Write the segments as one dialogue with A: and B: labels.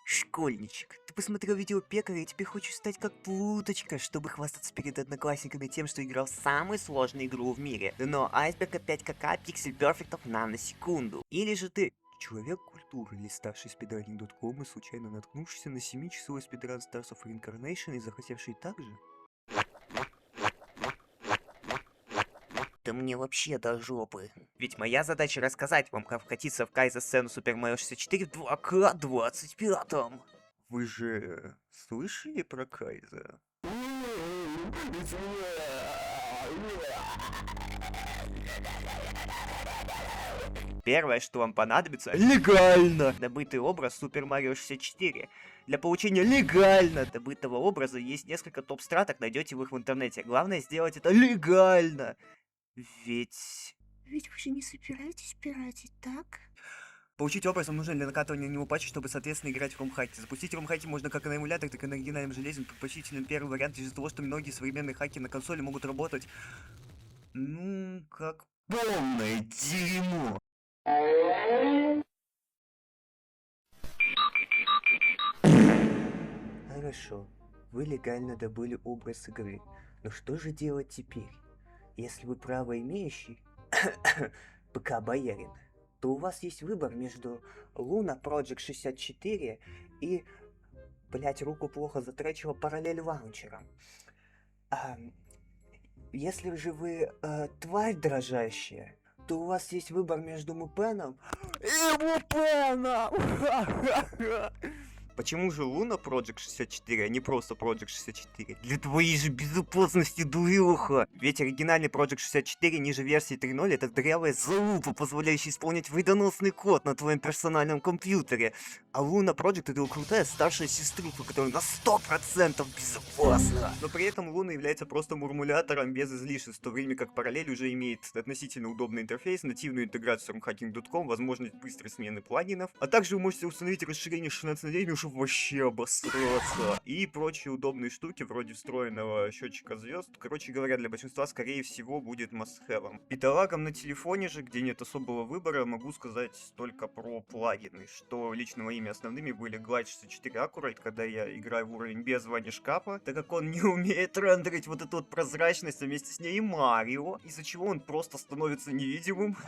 A: Школьничек, ты посмотрел видео пекаря и теперь хочешь стать как Плуточка, чтобы хвастаться перед одноклассниками тем, что играл в самую сложную игру в мире. Но айсберг опять кака пиксель перфектов на секунду. Или же ты человек культуры, листавший speedrunning.com и случайно наткнувшийся на 7-часовой спидран Stars of Reincarnation и захотевший так же? Да мне вообще до жопы. Ведь моя задача рассказать вам, как вкатиться в кайза-сцену Super Mario 64 в 2К25. Вы же слышали про кайза? Первое, что вам понадобится, легально добытый образ Super Mario 64. Для получения легально добытого образа есть несколько топ-страток, найдете вы их в интернете. Главное сделать это легально. Ведь
B: Ведь вы же не собираетесь пиратить, так?
A: получить образ вам нужно для накатывания на него патча, чтобы, соответственно, играть в ROM-хаке. Запустить ROM-хаки можно как на эмуляторе, так и на оригинальном железе. Предпочтителен первый вариант из-за того, что многие современные хаки на консоли могут работать, ну, как полное дерьмо. Хорошо, вы легально добыли образ игры, но что же делать теперь? Если вы правоимеющий, ПК-боярин, то у вас есть выбор между Luna Project 64 и, блять, руку плохо затрачивал параллель лаунчером. Если же вы тварь дрожащая, то у вас есть выбор между Мупеном и Мупеном! Почему же Luna Project 64, а не просто Project 64? Для твоей же безопасности, дуреха! Ведь оригинальный Project 64 ниже версии 3.0 это дрявая залупа, позволяющая исполнять вредоносный код на твоем персональном компьютере. А Luna Project это крутая старшая сеструха, которая на 100% безопасна. Но при этом Luna является просто мурмулятором без излишеств, в то время как параллель уже имеет относительно удобный интерфейс, нативную интеграцию с ROMHacking.com, возможность быстрой смены плагинов, а также вы можете установить расширение 16 на 9, чтобы вообще обосраться. И прочие удобные штуки, вроде встроенного счетчика звезд. Короче говоря, для большинства, скорее всего, будет must-have. Бедолагам на телефоне же, где нет особого выбора, могу сказать только про плагины, что лично моими основными были Glide 64 Accurate, когда я играю в уровень без ванишкапа, так как он не умеет рендерить вот эту вот прозрачность, а вместе с ней и Марио, из-за чего он просто становится невидимым.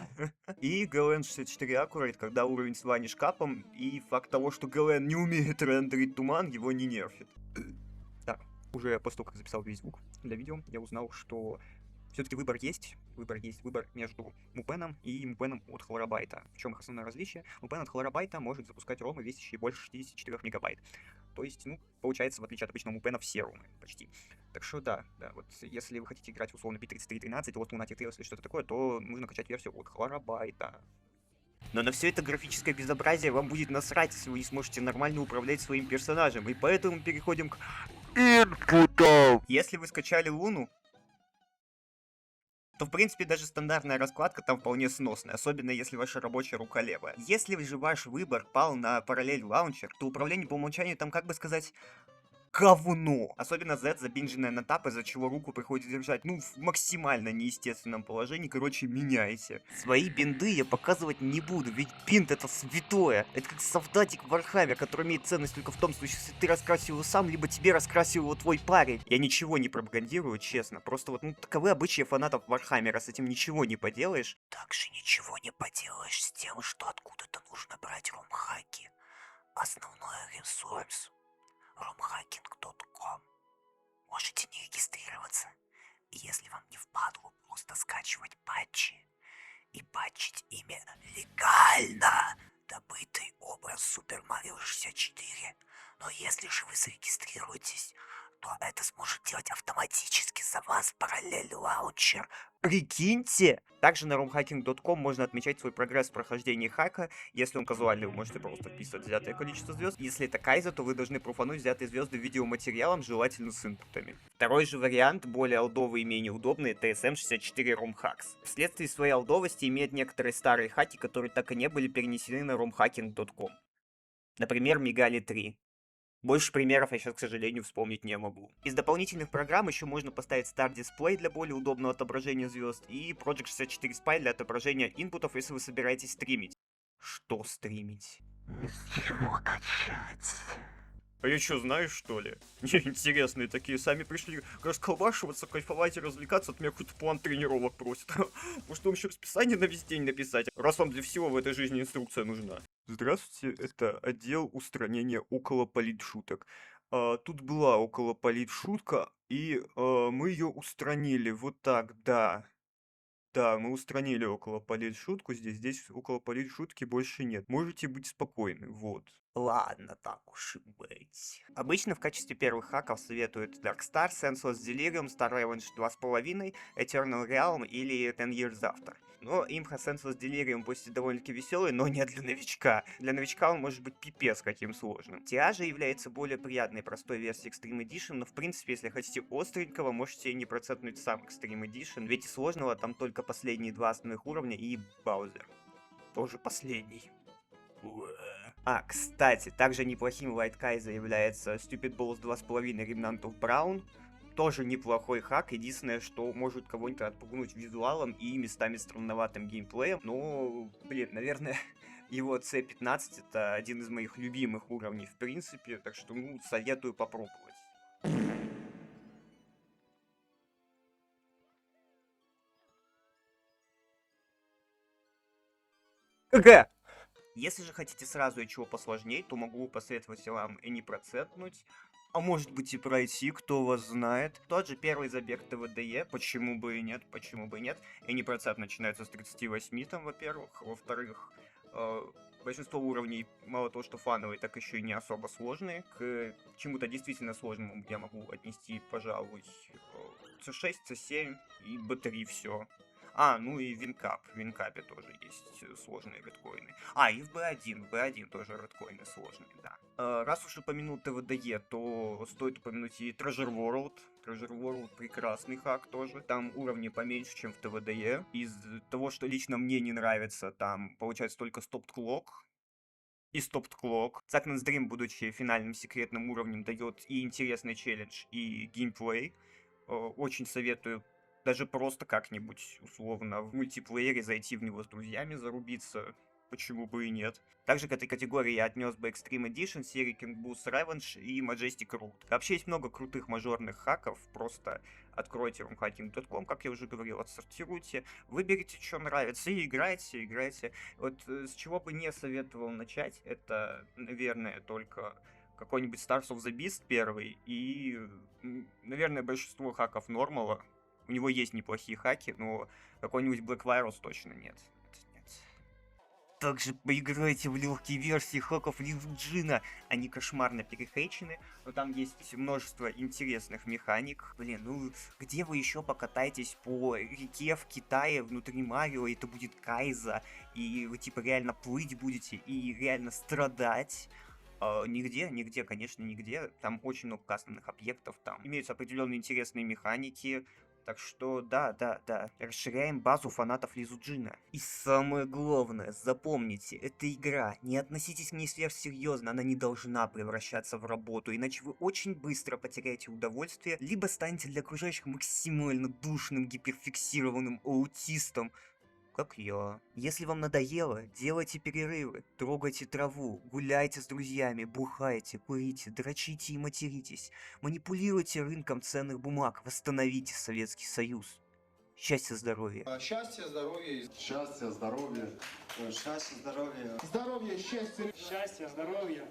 A: И GLN 64 Accurate, когда уровень с ванишкапом, и факт того, что GLN не умеет рендерить туман, его не нерфит. Так, уже после того, как записал весь звук для видео, я узнал, что все-таки выбор есть. Выбор между Мупеном и Мупеном от Хлорабайта. В чем их основное различие? Мупен от Хлорабайта может запускать ромы, весящие больше 64 мегабайт. То есть, ну, получается, в отличие от обычного Мупена, все ромы почти. Так что да, вот если вы хотите играть условно P3313, Lost Lunatic Tales или что-то такое, то нужно качать версию от Хлорабайта. Но на все это графическое безобразие вам будет насрать, если вы не сможете нормально управлять своим персонажем. И поэтому переходим к инпутам. Если вы скачали Луну, то, в принципе, даже стандартная раскладка там вполне сносная, особенно если ваша рабочая рука левая. Если же ваш выбор пал на параллель лаунчер, то управление по умолчанию там, как бы сказать, говно. Особенно Z забинженная на тап, из-за чего руку приходится держать, ну, в максимально неестественном положении. Короче, меняйте. Свои бинды я показывать не буду, ведь бинт это святое. Это как солдатик в Вархаммере, который имеет ценность только в том случае, если ты раскрасил его сам, либо тебе раскрасил его твой парень. Я ничего не пропагандирую, честно. Просто вот, ну, таковы обычаи фанатов Вархаммера, с этим ничего не поделаешь. Также ничего не поделаешь с тем, что откуда-то нужно брать ромхаки. Основной ресурс romhacking.com. Можете не регистрироваться. И если вам не впадло просто скачивать патчи и патчить ими легально добытый образ Super Mario 64. Но если же вы зарегистрируетесь, то это сможет делать автоматически за вас параллель лаунчер. Прикиньте! Также на romhacking.com можно отмечать свой прогресс в прохождении хака. Если он казуальный, вы можете просто вписывать взятое количество звезд. Если это кайза, то вы должны пруфануть взятые звезды видеоматериалом, желательно с инпутами. Второй же вариант, более олдовый и менее удобный, это SM64 ROMHacks. Вследствие своей олдовости имеют некоторые старые хаки, которые так и не были перенесены на romhacking.com. Например, Мигали 3. Больше примеров я сейчас, к сожалению, вспомнить не могу. Из дополнительных программ еще можно поставить Star Display для более удобного отображения звезд и Project 64 Spy для отображения инпутов, если вы собираетесь стримить. Что стримить?
B: С чего начать?
A: А я чё, знаешь, что ли? Интересные такие, сами пришли расколбашиваться, кайфовать и развлекаться, от меня какой-то план тренировок просят. Может, вам еще расписание на весь день написать, раз вам для всего в этой жизни инструкция нужна? Здравствуйте, это отдел устранения околополитшуток. Тут была околополитшутка, и мы ее устранили. Вот так, да. Да, мы устранили околополитшутку здесь околополитшутки больше нет. Можете быть спокойны, вот. Ладно, так уж и быть. Обычно в качестве первых хаков советуют Darkstar, Senseless Delirium, Star Revenge 2.5, Eternal Realm или Ten Years After. Но имха Senseless Delirium пусть и довольно-таки веселый, но не для новичка. Для новичка он может быть пипец каким сложным. Тиажа является более приятной простой версией Extreme Edition, но в принципе, если хотите остренького, можете не процентнуть сам Extreme Edition, ведь и сложного там только последние два основных уровня и Баузер. Тоже последний. Кстати, также неплохим в Лайткайзе является Stupid Balls 2.5 Remnant of Brown. Тоже неплохой хак, единственное, что может кого-нибудь отпугнуть визуалом и местами странноватым геймплеем. Но, блин, наверное, его C15 это один из моих любимых уровней в принципе, так что, ну, советую попробовать. КГ! Если же хотите сразу и чего посложнее, то могу посоветовать вам и не процентнуть, а может быть и пройти, кто вас знает. Тот же первый забег ТВДЕ, почему бы и нет, почему бы и нет. И не процент начинается с 38 там, во-первых. Во-вторых, большинство уровней, мало того, что фановые, так еще и не особо сложные. К чему-то действительно сложному я могу отнести, пожалуй, C6, C7 и B3 все. Ну и Винкап. В Винкапе тоже есть сложные редкоины. И в B1 тоже редкоины сложные, да. Раз уж упомянул ТВДЕ, то стоит упомянуть и Treasure World. Treasure World прекрасный хак тоже. Там уровни поменьше, чем в ТВДЕ. Из того, что лично мне не нравится, там получается только Stopped Clock. И Stopped Clock. Zackman's Dream, будучи финальным секретным уровнем, дает и интересный челлендж, и геймплей. Очень советую даже просто как-нибудь, условно, в мультиплеере зайти в него с друзьями, зарубиться. Почему бы и нет. Также к этой категории я отнес бы Extreme Edition, серии King Boost Revenge и Majestic Root. Вообще есть много крутых мажорных хаков, просто откройте rumhacking.com, как я уже говорил, отсортируйте, выберите, что нравится, и играйте. Вот с чего бы не советовал начать, это, наверное, только какой-нибудь Stars of the Beast первый и, наверное, большинство хаков нормала. У него есть неплохие хаки, но какой-нибудь Black Virus точно нет. Также поиграйте в легкие версии хаков Лизуджина. Они кошмарно перехейчены, но там есть множество интересных механик. Блин, ну где вы еще покатаетесь по реке в Китае внутри Марио, и это будет Кайза, и вы типа реально плыть будете и реально страдать. Нигде, конечно, нигде. Там очень много кастомных объектов, там имеются определенные интересные механики. Так что, да, расширяем базу фанатов Лизуджина. И самое главное, запомните, это игра. Не относитесь к ней сверхсерьезно, она не должна превращаться в работу, иначе вы очень быстро потеряете удовольствие, либо станете для окружающих максимально душным, гиперфиксированным аутистом, как я. Если вам надоело, делайте перерывы, трогайте траву, гуляйте с друзьями, бухайте, курите, дрочите и материтесь, манипулируйте рынком ценных бумаг, восстановите Советский Союз. Счастья, здоровья.
C: Счастья, здоровья.
D: Счастья, здоровья.
C: Счастья, здоровья.
D: Здоровья, счастья.
E: Счастья, здоровья.